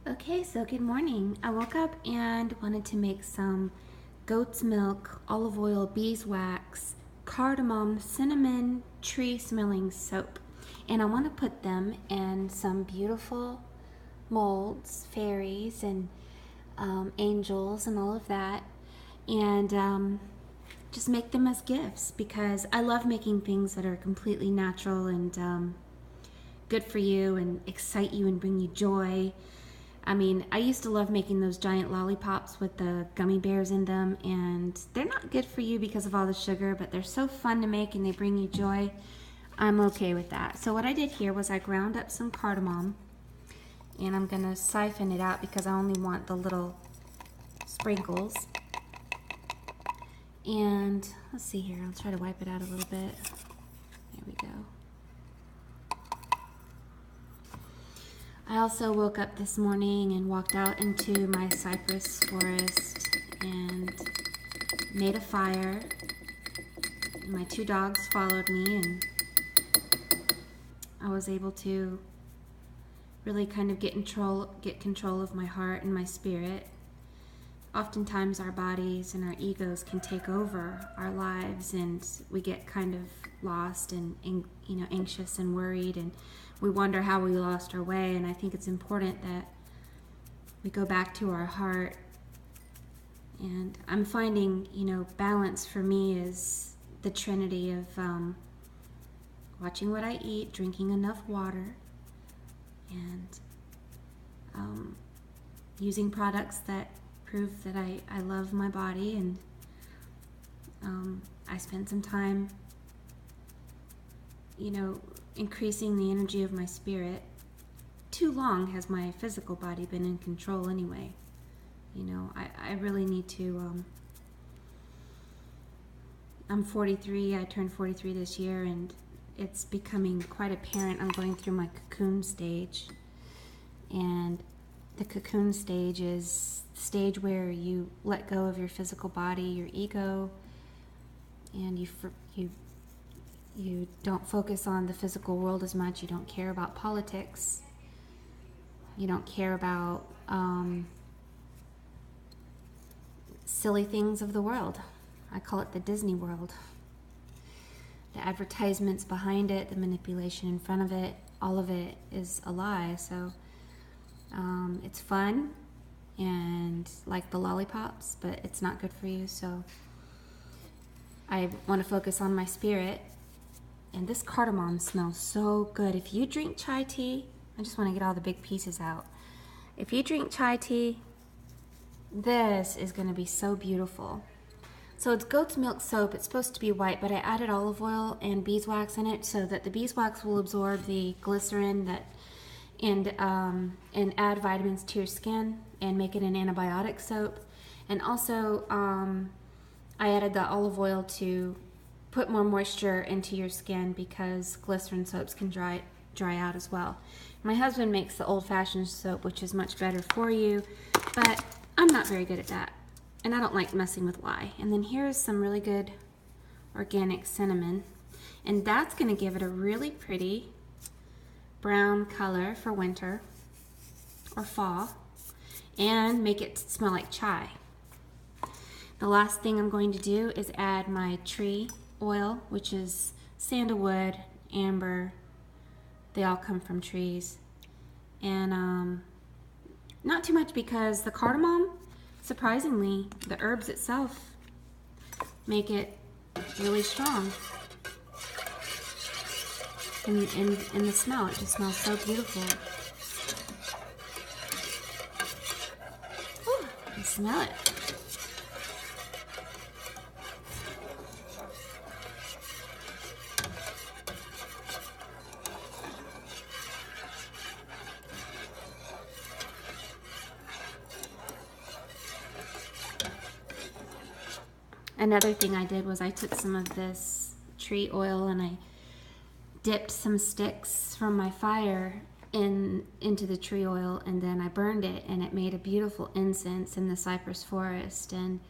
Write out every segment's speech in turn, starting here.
Okay, so good morning. I woke up and wanted to make some goat's milk, olive oil, beeswax, cardamom, cinnamon, tree smelling soap. And I want to put them in some beautiful molds, fairies, and angels, and all of that. And just make them as gifts because I love making things that are completely natural and good for you and excite you and bring you joy. I mean, I used to love making those giant lollipops with the gummy bears in them, and they're not good for you because of all the sugar, but they're so fun to make and they bring you joy. I'm okay with that. So what I did here was I ground up some cardamom, and I'm going to siphon it out because I only want the little sprinkles. And let's see here, I'll try to wipe it out a little bit. There we go. I also woke up this morning and walked out into my cypress forest and made a fire. My two dogs followed me, and I was able to really kind of get control of my heart and my spirit. Oftentimes our bodies and our egos can take over our lives, and we get kind of lost and anxious and worried, and we wonder how we lost our way. And I think it's important that we go back to our heart. And I'm finding, balance for me is the trinity of watching what I eat, drinking enough water, and using products that prove that I love my body. And I spend some time increasing the energy of my spirit. Too long has my physical body been in control anyway. I really need to, I'm 43, I turned 43 this year, and it's becoming quite apparent I'm going through my cocoon stage. And the cocoon stage is the stage where you let go of your physical body, your ego, and you don't focus on the physical world as much. You don't care about politics. You don't care about silly things of the world. I call it the Disney world. The advertisements behind it, the manipulation in front of it, all of it is a lie. So it's fun and like the lollipops, but it's not good for you. So I want to focus on my spirit. And this cardamom smells so good. If you drink chai tea, I just want to get all the big pieces out. If you drink chai tea, this is going to be so beautiful. So it's goat's milk soap. It's supposed to be white, but I added olive oil and beeswax in it so that the beeswax will absorb the glycerin and add vitamins to your skin and make it an antibiotic soap. And also I added the olive oil to put more moisture into your skin because glycerin soaps can dry out as well. My husband makes the old-fashioned soap, which is much better for you, but I'm not very good at that, and I don't like messing with lye. And then here's some really good organic cinnamon, and that's going to give it a really pretty brown color for winter or fall and make it smell like chai. The last thing I'm going to do is add my tree oil, which is sandalwood, amber. They all come from trees. And not too much because the cardamom, surprisingly, the herbs itself make it really strong. And the smell, it just smells so beautiful. Ooh, you smell it. Another thing I did was I took some of this tree oil and I dipped some sticks from my fire into the tree oil, and then I burned it, and it made a beautiful incense in the cypress forest. And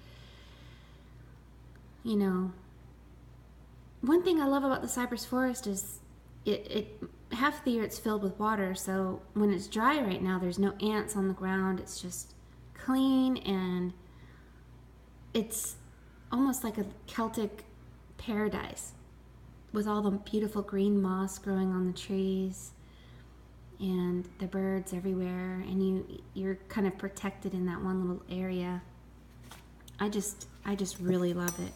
one thing I love about the cypress forest is it half the year it's filled with water, so when it's dry right now, there's no ants on the ground. It's just clean, and it's almost like a Celtic paradise with all the beautiful green moss growing on the trees and the birds everywhere, and you're kind of protected in that one little area. I just really love it.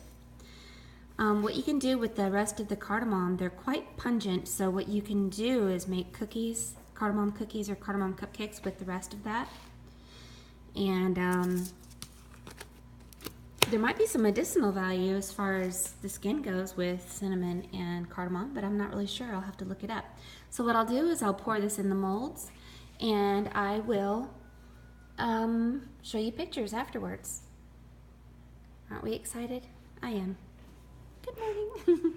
What you can do with the rest of the cardamom, they're quite pungent, so what you can do is make cookies, cardamom cookies or cardamom cupcakes with the rest of that. And there might be some medicinal value as far as the skin goes with cinnamon and cardamom, but I'm not really sure. I'll have to look it up. So what I'll do is I'll pour this in the molds, and I will show you pictures afterwards. Aren't we excited? I am. Good morning.